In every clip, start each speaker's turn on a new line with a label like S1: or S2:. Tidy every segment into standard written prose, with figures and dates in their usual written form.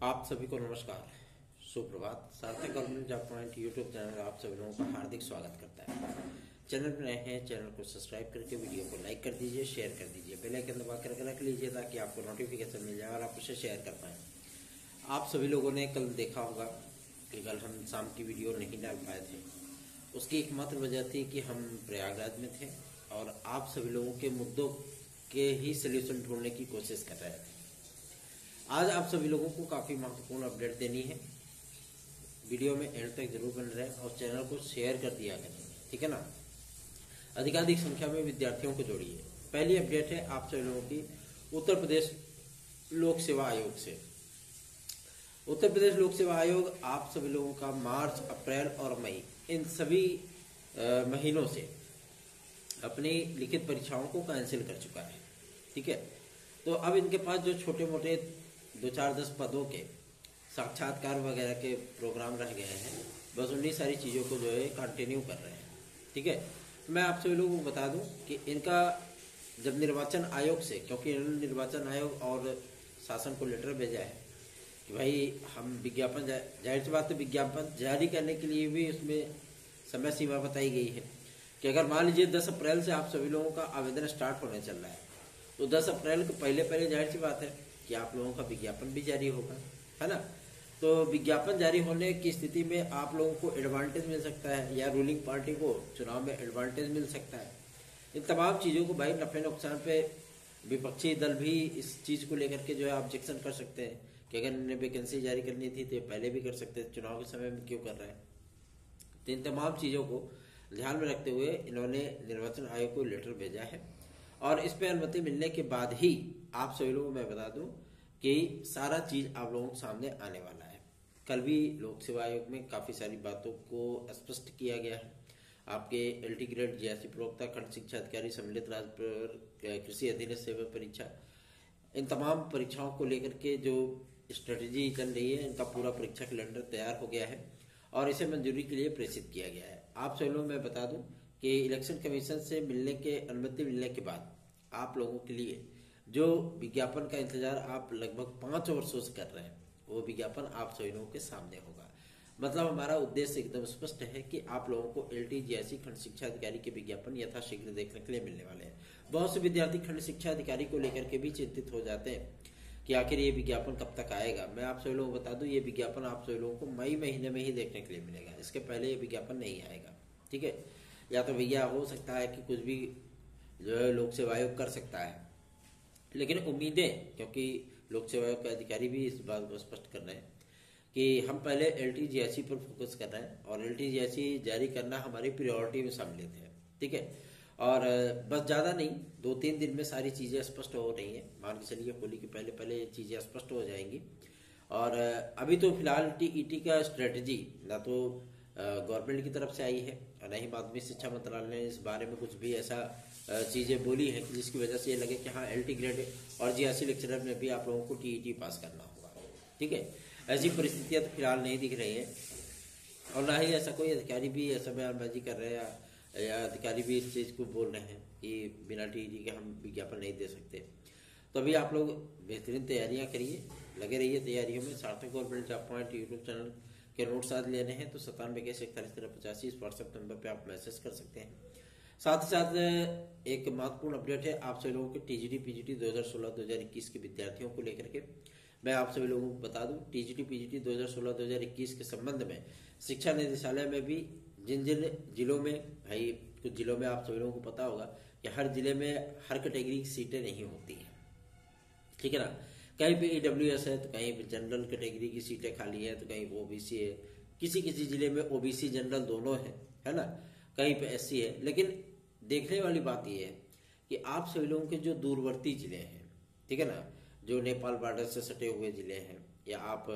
S1: आप सभी को नमस्कार, सुप्रभात। सार्थक government job point YouTube channel आप सभी लोगों का हार्दिक स्वागत करता है। चैनल पर नए हैं, चैनल को सब्सक्राइब करके वीडियो को लाइक कर दीजिए, शेयर कर दीजिए, बेल आइकन दबा कर रख लीजिए ताकि आपको नोटिफिकेशन मिल जाए और आप उसे शेयर कर पाएँ। आप सभी लोगों ने कल देखा होगा कि कल हम शाम की वीडियो नहीं डाल पाए थे। उसकी एकमात्र वजह थी कि हम प्रयागराज में थे और आप सभी लोगों के मुद्दों के ही सलूशन ढूंढने की कोशिश कर रहे थे। आज आप सभी लोगों को काफ़ी महत्वपूर्ण अपडेट देनी है। वीडियो में एंड तक जरूर बन रहे और चैनल को शेयर कर दिया करें, ठीक है ना। अधिकाधिक संख्या में विद्यार्थियों को जोड़िए। पहली अपडेट है आप सभी लोगों की उत्तर प्रदेश लोक सेवा आयोग से। उत्तर प्रदेश लोक सेवा आयोग आप सभी लोगों का मार्च, अप्रैल और मई इन सभी महीनों से अपनी लिखित परीक्षाओं को कैंसिल कर चुका है, ठीक है। तो अब इनके पास जो छोटे मोटे 2-4-10 पदों के साक्षात्कार वगैरह के प्रोग्राम रह गए हैं, बस उन्हीं सारी चीज़ों को जो है कंटिन्यू कर रहे हैं, ठीक है। मैं आप सभी लोगों को बता दूं कि इनका जब निर्वाचन आयोग से, क्योंकि इन्होंने निर्वाचन आयोग और शासन को लेटर भेजा है कि भाई हम विज्ञापन, जाहिर सी बात है विज्ञापन जारी करने के लिए भी उसमें समय सीमा बताई गई है कि अगर मान लीजिए 10 अप्रैल से आप सभी लोगों का आवेदन स्टार्ट होने चल रहा है तो 10 अप्रैल को पहले जाहिर सी बात है कि आप लोगों का विज्ञापन भी जारी होगा, है ना। तो विज्ञापन जारी होने की स्थिति में आप लोगों को एडवांटेज मिल सकता है या रूलिंग पार्टी को चुनाव में एडवांटेज मिल सकता है। इन तमाम चीज़ों को भाई नफे नुकसान पे विपक्षी दल भी इस चीज़ को लेकर के जो है ऑब्जेक्शन कर सकते हैं कि अगर इन्हें वैकेंसी जारी करनी थी तो पहले भी कर सकते थे, चुनाव के समय में क्यों कर रहे हैं। तो इन तमाम चीज़ों को ध्यान में रखते हुए इन्होंने निर्वाचन आयोग को लेटर भेजा है और इस पर अनुमति मिलने के बाद ही आप सभी लोगों को मैं बता दूं कि सारा चीज आप लोगों के सामने आने वाला है। कल भी लोक सेवा आयोग में काफी सारी बातों को स्पष्ट किया गया है। आपके एलटी ग्रेड जीएससी प्रवक्ता, खंड शिक्षा अधिकारी, सम्मिलित राज्य कृषि अधीनस्थ सेवा परीक्षा, इन तमाम परीक्षाओं को लेकर के जो स्ट्रेटेजी चल रही है, इनका पूरा परीक्षा कैलेंडर तैयार हो गया है और इसे मंजूरी के लिए प्रेषित किया गया है। आप सभी लोग मैं बता दूं कि इलेक्शन कमीशन से मिलने के अनुमति मिलने के बाद आप लोगों के लिए जो विज्ञापन का इंतजार आप लगभग 5 वर्षों से कर रहे हैं, वो विज्ञापन आप सभी लोगों के सामने होगा। मतलब हमारा उद्देश्य एकदम स्पष्ट है कि आप लोगों को एलटी जीएससी खंड शिक्षा अधिकारी के विज्ञापन यथाशीघ्र देखने के लिए मिलने वाले हैं। बहुत से विद्यार्थी खंड शिक्षा अधिकारी को लेकर के भी चिंतित हो जाते हैं कि आखिर ये विज्ञापन कब तक आएगा। मैं आप सभी लोगों को बता दूं, ये विज्ञापन आप सभी लोगों को मई महीने में ही देखने के लिए मिलेगा, इसके पहले ये विज्ञापन नहीं आएगा, ठीक है। या तो भैया हो सकता है कि कुछ भी जो है लोक सेवा आयोग कर सकता है, लेकिन उम्मीदें, क्योंकि लोक सेवा आयोग के अधिकारी भी इस बात को स्पष्ट कर रहे हैं कि हम पहले एलटी जीएससी पर फोकस कर रहे हैं और एलटी जीएससी जारी करना हमारी प्रायोरिटी में सम्मिलित है, ठीक है। और बस ज़्यादा नहीं, 2-3 दिन में सारी चीज़ें स्पष्ट हो रही हैं। मान के चलिए होली के पहले ये चीज़ें स्पष्ट हो जाएंगी। और अभी तो फिलहाल टीईटी का स्ट्रेटजी ना तो गवर्नमेंट की तरफ से आई है और न ही माध्यमिक शिक्षा मंत्रालय ने इस बारे में कुछ भी ऐसा चीज़ें बोली है कि जिसकी वजह से ये लगे कि हाँ एलटी ग्रेड और जीएससी लेक्चरर में भी आप लोगों को टीईटी पास करना होगा, ठीक है। ऐसी परिस्थितियाँ तो फिलहाल नहीं दिख रही हैं और ना ही ऐसा कोई अधिकारी भी ऐसा बयानबाजी कर रहे हैं या अधिकारी भी इस चीज़ को बोल रहे हैं कि बिना टीईटी के हम विज्ञापन नहीं दे सकते। तो अभी आप लोग बेहतरीन तैयारियां करिए, लगे रहिए तैयारियों में। सार्थक government job point YouTube channel के नोट्स आज लेने हैं तो 9721411385 इस व्हाट्सएप नंबर पे आप मैसेज कर सकते हैं। साथ ही साथ एक महत्वपूर्ण अपडेट है आप सभी लोगों के टीजीटी पीजीटी 2016-2021 के विद्यार्थियों को लेकर के। मैं आप सभी लोगों को बता दूं टीजीटी पीजीटी 2016-2021 के संबंध में शिक्षा निदेशालय में भी जिन जिन जिलों में, भाई कुछ जिलों में आप सभी लोगों को पता होगा कि हर जिले में हर कैटेगरी की सीटें नहीं होती हैं, ठीक है ना। कहीं पे ईडब्ल्यूएस है तो कहीं पे जनरल कैटेगरी की सीटें खाली है तो कहीं ओबीसी है, किसी किसी जिले में ओबीसी जनरल दोनों है ना, कहीं पे एससी है। लेकिन देखने वाली बात यह है कि आप सभी लोगों के जो दूरवर्ती जिले हैं, ठीक है ना, जो नेपाल बॉर्डर से सटे हुए जिले हैं या आप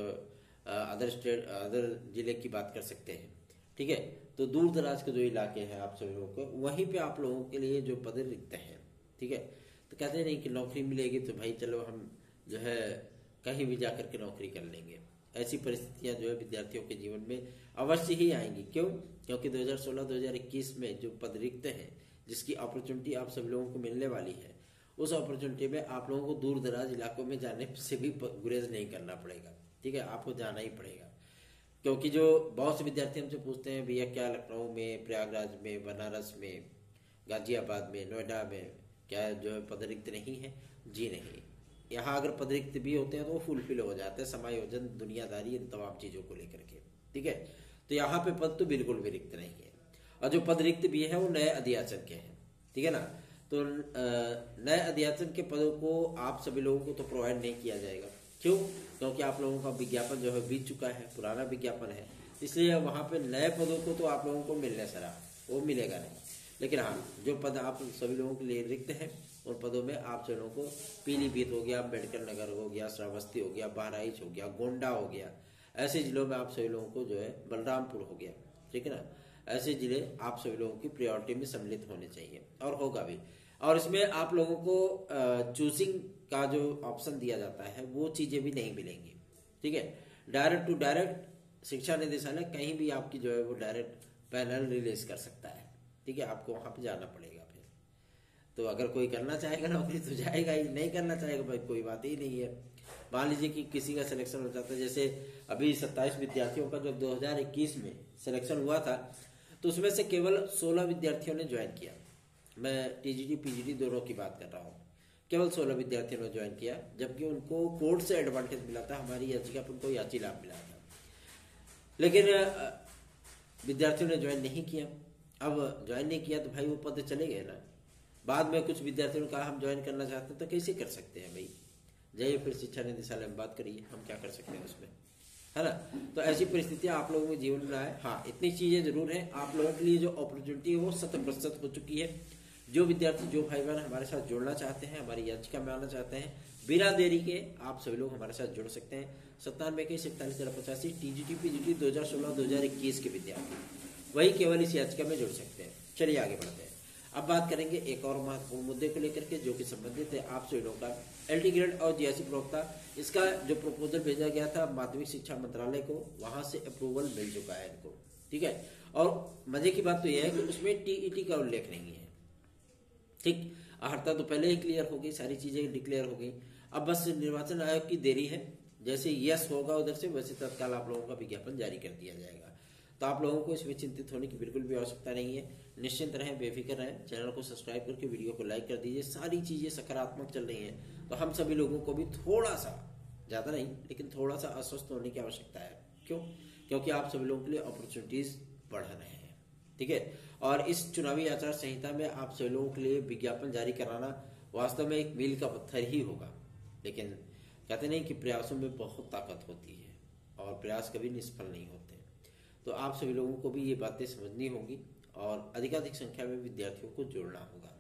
S1: अदर जिले की बात कर सकते हैं, ठीक है। तो दूर दराज के जो इलाके हैं आप सभी लोगों को, वहीं पे आप लोगों के लिए जो पद रिक्त हैं, ठीक है। तो कहते नहीं कि नौकरी मिलेगी तो भाई चलो हम जो है कहीं भी जाकर के नौकरी कर लेंगे। ऐसी परिस्थितियां जो है विद्यार्थियों के जीवन में अवश्य ही आएंगी। क्यों? क्योंकि 2016-2021 में जो पद रिक्त हैं, जिसकी अपॉर्चुनिटी आप सभी लोगों को मिलने वाली है, उस अपॉर्चुनिटी में आप लोगों को दूर दराज इलाकों में जाने से भी गुरेज नहीं करना पड़ेगा, ठीक है, आपको जाना ही पड़ेगा। क्योंकि जो बहुत से विद्यार्थी हमसे पूछते हैं भैया क्या लखनऊ में, प्रयागराज में, बनारस में, गाजियाबाद में, नोएडा में क्या जो है पद रिक्त नहीं है? जी नहीं, यहाँ अगर पद रिक्त भी होते हैं तो वो फुलफिल हो जाते हैं, समायोजन, दुनियादारी, इन तमाम चीज़ों को लेकर के, ठीक है। तो यहाँ पे पद तो बिल्कुल भी रिक्त नहीं है, और जो पद रिक्त भी है वो नए अध्याचन के हैं, ठीक है ना। तो नए अध्याचन के पदों को आप सभी लोगों को तो प्रोवाइड नहीं किया जाएगा। क्यों? क्योंकि आप लोगों का विज्ञापन जो है बीत चुका है, पुराना विज्ञापन है, इसलिए वहाँ पे नए पदों को तो आप लोगों को मिलने सरा वो मिलेगा नहीं। लेकिन हाँ, जो पद आप सभी लोगों के लिए रिक्त हैं उन पदों में आप सभी लोगों को पीलीभीत हो गया, अम्बेडकर नगर हो गया, श्रावस्ती हो गया, बहराइच हो गया, गोंडा हो गया, ऐसे जिलों में आप सभी लोगों को जो है, बलरामपुर हो गया, ठीक है ना, ऐसे जिले आप सभी लोगों की प्रायोरिटी में सम्मिलित होने चाहिए और होगा भी। और इसमें आप लोगों को चूजिंग का जो ऑप्शन दिया जाता है वो चीजें भी नहीं मिलेंगी, ठीक है। डायरेक्ट टू डायरेक्ट शिक्षा निदेशालय कहीं भी आपकी जो है वो डायरेक्ट पैनल रिलीज कर सकता है, ठीक है, आपको वहां पे जाना पड़ेगा। फिर तो अगर कोई करना चाहेगा नौकरी तो जाएगा ही, नहीं करना चाहेगा भाई कोई बात ही नहीं है। मान लीजिए कि किसी का सिलेक्शन हो जाता है, जैसे अभी 27 विद्यार्थियों का जब 2021 में सिलेक्शन हुआ था तो उसमें से केवल 16 विद्यार्थियों ने ज्वाइन किया। मैं टीजीटी पीजीटी दोनों की बात कर रहा हूँ, केवल 16 विद्यार्थियों ने ज्वाइन किया, जबकि उनको कोर्ट से एडवांटेज मिला था, हमारी याचिका पर उनको याची लाभ मिला था, लेकिन विद्यार्थियों ने ज्वाइन नहीं किया। अब ज्वाइन नहीं किया तो भाई वो पद चले गए ना। बाद में कुछ विद्यार्थियों ने कहा हम ज्वाइन करना चाहते हैं, तो कैसे कर सकते हैं भाई? जाइए फिर शिक्षा निदेशालय में बात करिए, हम क्या कर सकते हैं उसमें, है ना। तो ऐसी परिस्थितियां आप लोगों के जीवन में आए। हाँ, इतनी चीजें जरूर है, आप लोगों के लिए जो अपॉर्चुनिटी है वो 100% हो चुकी है। जो विद्यार्थी, जो भाई बहन हमारे साथ जुड़ना चाहते हैं, हमारी याचिका में आना चाहते हैं, बिना देरी के आप सभी लोग हमारे साथ जुड़ सकते हैं। 97 टीजीटी पीजीटी 2016-2021 के विद्यार्थी वही केवल इस याचिका में जुड़ सकते हैं। चलिए आगे बढ़ते हैं। अब बात करेंगे एक और महत्वपूर्ण मुद्दे को लेकर के, जो कि संबंधित है आप सभी लोगों का एलटी ग्रेड और जीआईसी प्रवक्ता। इसका जो प्रपोजल भेजा गया था माध्यमिक शिक्षा मंत्रालय को, वहां से अप्रूवल मिल चुका है इनको, ठीक है। और मजे की बात तो यह है कि उसमें टीईटी का उल्लेख नहीं है, ठीक। अर्हता तो पहले ही क्लियर हो गई, सारी चीजें डिक्लेयर हो गई। अब बस निर्वाचन आयोग की देरी है, जैसे यस होगा उधर से वैसे तत्काल आप लोगों का विज्ञापन जारी कर दिया जाएगा। तो आप लोगों को इसमें चिंतित होने की बिल्कुल भी आवश्यकता नहीं है, निश्चिंत रहें, बेफिक्र रहें। चैनल को सब्सक्राइब करके वीडियो को लाइक कर दीजिए। सारी चीजें सकारात्मक चल रही हैं, तो हम सभी लोगों को भी थोड़ा सा, ज्यादा नहीं लेकिन थोड़ा सा आश्वस्त होने की आवश्यकता है। क्यों? क्योंकि आप सभी लोगों के लिए अपॉर्चुनिटीज बढ़ रहे हैं, ठीक है। और इस चुनावी आचार संहिता में आप सभी लोगों के लिए विज्ञापन जारी कराना वास्तव में एक मील का पत्थर ही होगा। लेकिन कहते नहीं कि प्रयासों में बहुत ताकत होती है और प्रयास कभी निष्फल नहीं होते। तो आप सभी लोगों को भी ये बातें समझनी होंगी और अधिकाधिक संख्या में विद्यार्थियों को जोड़ना होगा।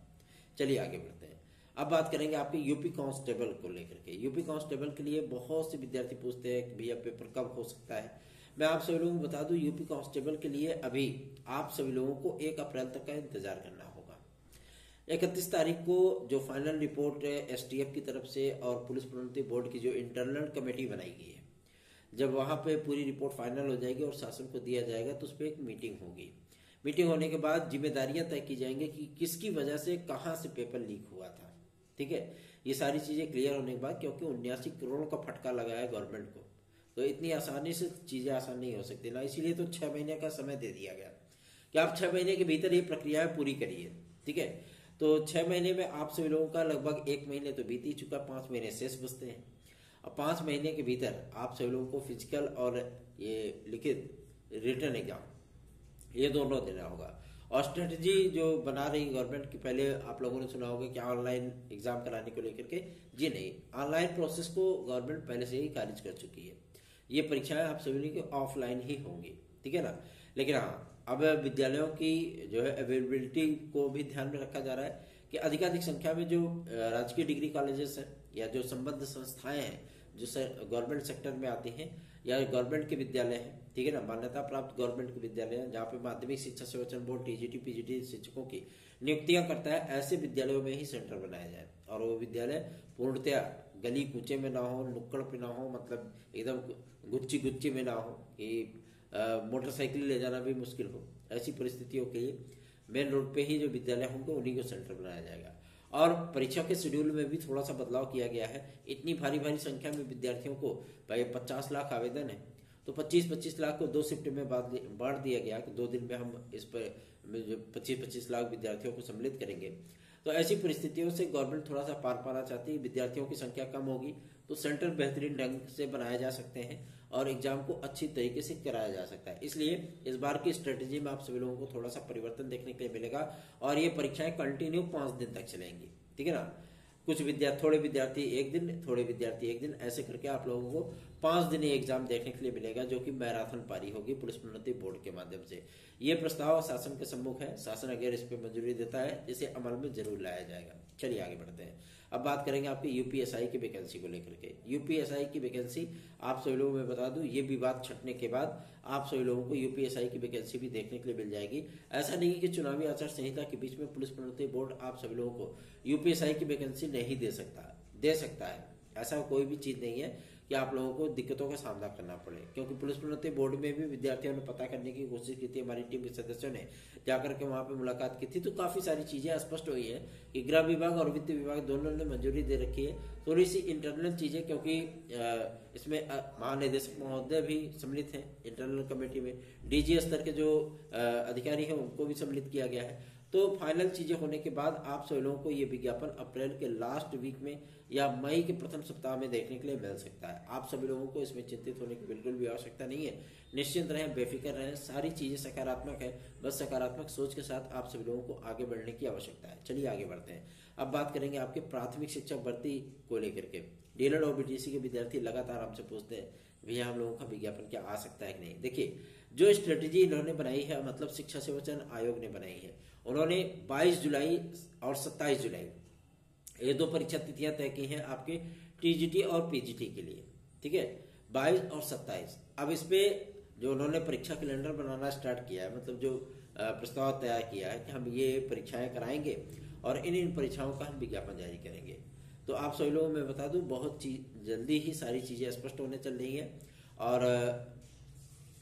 S1: चलिए आगे बढ़ते हैं। अब बात करेंगे आपके यूपी कांस्टेबल को लेकर के। यूपी कांस्टेबल के लिए बहुत से विद्यार्थी पूछते हैं कि भैया पेपर कब हो सकता है। मैं आप सभी लोगों को बता दूं, यूपी कांस्टेबल के लिए अभी आप सभी लोगों को 1 अप्रैल तक का इंतजार करना होगा। 31 तारीख को जो फाइनल रिपोर्ट एसटीएफ की तरफ से और पुलिस प्रोन्नति बोर्ड की जो इंटरनल कमेटी बनाई गई है, जब वहां पे पूरी रिपोर्ट फाइनल हो जाएगी और शासन को दिया जाएगा तो उस पर एक मीटिंग होगी। मीटिंग होने के बाद जिम्मेदारियां तय की जाएंगी कि किसकी वजह से कहां से पेपर लीक हुआ था, ठीक है। ये सारी चीजें क्लियर होने के बाद, क्योंकि 79 करोड़ का फटका लगा है गवर्नमेंट को, तो इतनी आसानी से चीजें आसान नहीं हो सकती ना, इसीलिए तो 6 महीने का समय दे दिया गया कि आप 6 महीने के भीतर ये प्रक्रिया पूरी करिए, ठीक है। तो 6 महीने में आप सभी लोगों का लगभग 1 महीने तो बीत ही चुका, 5 महीने शेष बचते हैं। अब 5 महीने के भीतर आप सभी लोगों को फिजिकल और ये लिखित रिटर्न एग्जाम ये दोनों देना होगा। और स्ट्रेटजी जो बना रही गवर्नमेंट की, पहले आप लोगों ने सुना होगा कि ऑनलाइन एग्जाम कराने को लेकर के, जी नहीं, ऑनलाइन प्रोसेस को गवर्नमेंट पहले से ही खारिज कर चुकी है। ये परीक्षाएं आप सभी की ऑफलाइन ही होंगी, ठीक है ना। लेकिन हाँ, अब विद्यालयों की जो है अवेलेबिलिटी को भी ध्यान में रखा जा रहा है कि अधिकाधिक संख्या में जो राजकीय डिग्री कॉलेजेस हैं या जो संबद्ध संस्थाएं हैं जो गवर्नमेंट सेक्टर में आती हैं या गवर्नमेंट के विद्यालय हैं, ठीक है ना, मान्यता प्राप्त गवर्नमेंट के विद्यालय हैं जहाँ पे माध्यमिक शिक्षा सेवचन बोर्ड टीजीटी पीजीटी शिक्षकों की नियुक्तियां करता है, ऐसे विद्यालयों में ही सेंटर बनाया जाए और वो विद्यालय पूर्णतया गली कूचे में ना हो, नुक्कड़ पे ना हो, मतलब एकदम गुच्ची गुच्ची में ना हो कि मोटरसाइकिल ले जाना भी मुश्किल हो। ऐसी परिस्थितियों के लिए मेन रोड पे ही जो विद्यालय होंगे उन्हीं को सेंटर बनाया जाएगा। और परीक्षा के शेड्यूल में भी थोड़ा सा बदलाव किया गया है। इतनी भारी भारी संख्या में विद्यार्थियों को, भाई 50 लाख आवेदन है, तो 25-25 लाख को 2 शिफ्ट में बांट दिया गया कि 2 दिन में हम इस पर 25-25 लाख विद्यार्थियों को सम्मिलित करेंगे। तो ऐसी परिस्थितियों से गवर्नमेंट थोड़ा सा पार पाना चाहती है। विद्यार्थियों की संख्या कम होगी तो सेंटर बेहतरीन ढंग से बनाए जा सकते हैं और एग्जाम को अच्छी तरीके से कराया जा सकता है। इसलिए इस बार की स्ट्रेटेजी में आप सभी लोगों को थोड़ा सा परिवर्तन देखने के लिए मिलेगा और ये परीक्षाएं कंटिन्यू 5 दिन तक चलेंगी, ठीक है ना। थोड़े विद्यार्थी एक दिन, थोड़े विद्यार्थी एक दिन, ऐसे करके आप लोगों को 5 दिन एग्जाम देखने के लिए मिलेगा, जो कि मैराथन पारी होगी पुलिस प्रोन्नति बोर्ड के माध्यम से। ये प्रस्ताव शासन के सम्मुख है। शासन अगर इस पर मंजूरी देता है, इसे अमल में जरूर लाया जाएगा। चलिए आगे बढ़ते हैं। अब बात करेंगे आपकी यूपीएसआई की वैकेंसी को लेकर के। यूपीएसआई की वैकेंसी आप सभी लोगों में बता दूं, ये विवाद छटने के बाद आप सभी लोगों को यूपीएसआई की वैकेंसी भी देखने के लिए मिल जाएगी। ऐसा नहीं कि चुनावी आचार संहिता के बीच में पुलिस प्रोन्नति बोर्ड आप सभी लोगों को यूपीएसआई की वैकेंसी नहीं दे सकता है। ऐसा कोई भी चीज नहीं है कि आप लोगों को दिक्कतों का सामना करना पड़े, क्योंकि पुलिस प्रोन्नति बोर्ड में भी विद्यार्थियों ने पता करने की कोशिश की थी। हमारी टीम के सदस्यों ने जाकर के वहां पे मुलाकात की थी, तो काफी सारी चीजें स्पष्ट हुई है कि गृह विभाग और वित्त विभाग दोनों ने मंजूरी दे रखी है। थोड़ी सी इंटरनल चीजें, क्योंकि इसमें महानिदेशक महोदय भी सम्मिलित हैं इंटरनल कमेटी में, डीजी स्तर के जो अधिकारी हैं उनको भी सम्मिलित किया गया है। तो फाइनल चीजें होने के बाद आप सभी लोगों को ये विज्ञापन अप्रैल के लास्ट वीक में या मई के प्रथम सप्ताह में देखने के लिए मिल सकता है। आप सभी लोगों को इसमें चिंतित होने की बिल्कुल भी आवश्यकता नहीं है। निश्चिंत रहें, बेफिक्र रहें, सारी चीजें सकारात्मक है। बस सकारात्मक सोच के साथ आप सभी लोगों को आगे बढ़ने की आवश्यकता है। चलिए आगे बढ़ते हैं। अब बात करेंगे आपके प्राथमिक शिक्षक भर्ती को लेकर के। डीएलएड और बीटीसी के विद्यार्थी लगातार हमसे पूछते हैं, भैया हम लोगों का विज्ञापन क्या आ सकता है कि नहीं। देखिए, जो स्ट्रेटेजी इन्होंने बनाई है, मतलब शिक्षा सेवा चयन आयोग ने बनाई है, उन्होंने 22 जुलाई और 27 जुलाई ये 2 परीक्षा तिथियां तय की हैं आपके टीजीटी और पीजीटी के लिए, ठीक है, 22 और 27। अब इस पे जो उन्होंने परीक्षा कैलेंडर बनाना स्टार्ट किया है, मतलब जो प्रस्ताव तैयार किया है कि हम ये परीक्षाएं कराएंगे और इन परीक्षाओं का हम विज्ञापन जारी करेंगे। तो आप सभी लोगों में बता दूं, बहुत जल्दी ही सारी चीजें स्पष्ट होने चल रही है और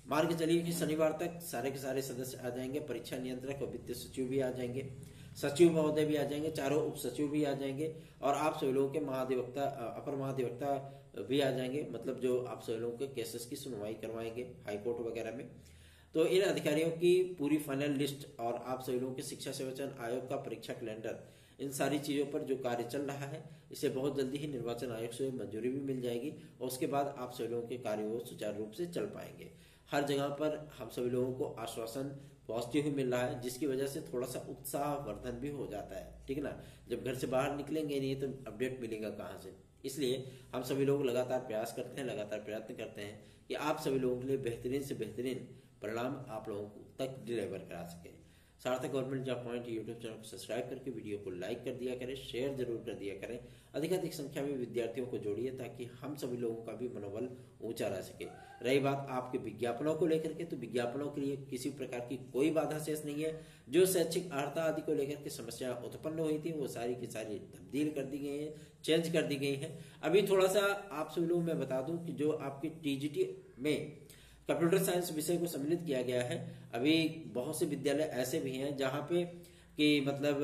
S1: मान के चलिए कि शनिवार तक सारे के सारे सदस्य आ जाएंगे। परीक्षा नियंत्रक और वित्तीय सचिव भी आ जाएंगे, सचिव महोदय भी आ जाएंगे, चारों उप सचिव भी आ जाएंगे और आप सभी लोगों के महाधिवक्ता, अपर महाधिवक्ता भी आ जाएंगे, मतलब जो आप सभी लोगों के केसेस की सुनवाई करवाएंगे हाईकोर्ट वगैरह में। तो इन अधिकारियों की पूरी फाइनल लिस्ट और आप सभी लोगों के शिक्षा सेवा चयन आयोग का परीक्षा कैलेंडर, इन सारी चीजों पर जो कार्य चल रहा है, इसे बहुत जल्दी ही निर्वाचन आयोग से मंजूरी भी मिल जाएगी और उसके बाद आप सभी लोगों के कार्य वो सुचारू रूप से चल पाएंगे। हर जगह पर हम सभी लोगों को आश्वासन पॉजिटिव ही मिल रहा है, जिसकी वजह से थोड़ा सा उत्साह वर्धन भी हो जाता है, ठीक है ना। जब घर से बाहर निकलेंगे नहीं तो अपडेट मिलेगा कहाँ से। इसलिए हम सभी लोग लगातार प्रयास करते हैं, लगातार प्रयत्न करते हैं कि आप सभी लोगों के लिए बेहतरीन से बेहतरीन परिणाम आप लोगों तक डिलीवर करा सके। सार्थक government job point YouTube channel को सब्सक्राइब करके वीडियो को लाइक कर दिया करें, शेयर जरूर कर दिया करें, अधिकाधिक संख्या में विद्यार्थियों को जोड़िए ताकि हम सभी लोगों का भी मनोबल ऊंचा रह सके। रही बात आपके विज्ञापनों को लेकर के, तो विज्ञापनों के लिए किसी प्रकार की कोई बाधा शेष नहीं है। जो शैक्षिक अर्हता आदि को लेकर के समस्या उत्पन्न हुई थी वो सारी की सारी तब्दील कर दी गई है, चेंज कर दी गई है। अभी थोड़ा सा आप सभी लोगों में बता दूं कि जो आपकी टीजीटी में कंप्यूटर साइंस विषय को सम्मिलित किया गया है, अभी बहुत से विद्यालय ऐसे भी हैं जहां पे कि मतलब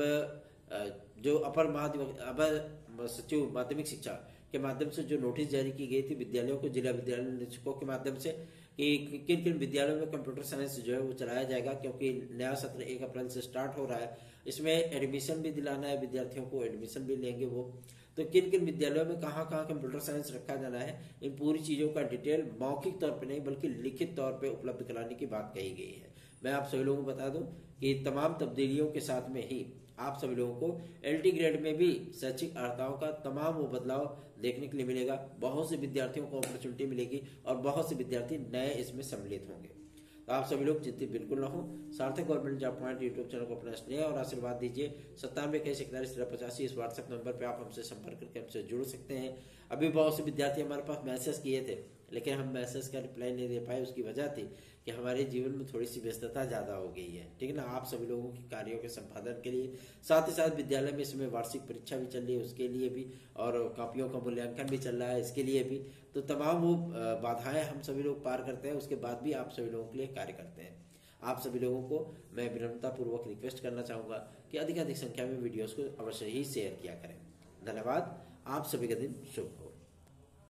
S1: जो अपर सचिव माध्यमिक शिक्षा के माध्यम से जो नोटिस जारी की गई थी विद्यालयों को, जिला विद्यालय निरीक्षकों के माध्यम से, कि किन किन विद्यालयों में कंप्यूटर साइंस जो है वो चलाया जाएगा, क्योंकि नया सत्र 1 अप्रैल से स्टार्ट हो रहा है। इसमें एडमिशन भी दिलाना है, विद्यार्थियों को एडमिशन भी लेंगे वो, तो किन किन विद्यालयों में कहाँ कहाँ कंप्यूटर साइंस रखा जाना है, इन पूरी चीजों का डिटेल मौखिक तौर पे नहीं बल्कि लिखित तौर पे उपलब्ध कराने की बात कही गई है। मैं आप सभी लोगों को बता दूं कि तमाम तब्दीलियों के साथ में ही आप सभी लोगों को एलटी ग्रेड में भी शैक्षिक अर्हताओं का तमाम वो बदलाव देखने के लिए मिलेगा। बहुत से विद्यार्थियों को अपॉर्चुनिटी मिलेगी और बहुत से विद्यार्थी नए इसमें सम्मिलित होंगे। तो आप सभी लोग चिंतित बिल्कुल ना हो। सार्थक government job point YouTube channel को अपना स्नेह और आशीर्वाद दीजिए। 97 इस व्हाट्सएप नंबर पे आप हमसे संपर्क करके हमसे जुड़ सकते हैं। अभी बहुत से विद्यार्थी हमारे पास मैसेज किए थे, लेकिन हम मैसेज का रिप्लाई नहीं दे पाए। उसकी वजह थी कि हमारे जीवन में थोड़ी सी व्यस्तता ज्यादा हो गई है, ठीक है ना। आप सभी लोगों के कार्यों के संपादन के लिए, साथ ही साथ विद्यालय में इसमें वार्षिक परीक्षा भी चल रही है उसके लिए भी, और कॉपियों का मूल्यांकन भी चल रहा है इसके लिए भी। तो तमाम वो बाधाएं हम सभी लोग पार करते हैं, उसके बाद भी आप सभी लोगों के लिए कार्य करते हैं। आप सभी लोगों को मैं विनम्रतापूर्वक रिक्वेस्ट करना चाहूँगा कि अधिकाधिक संख्या में वीडियोस को अवश्य ही शेयर किया करें। धन्यवाद। आप सभी का दिन शुभ।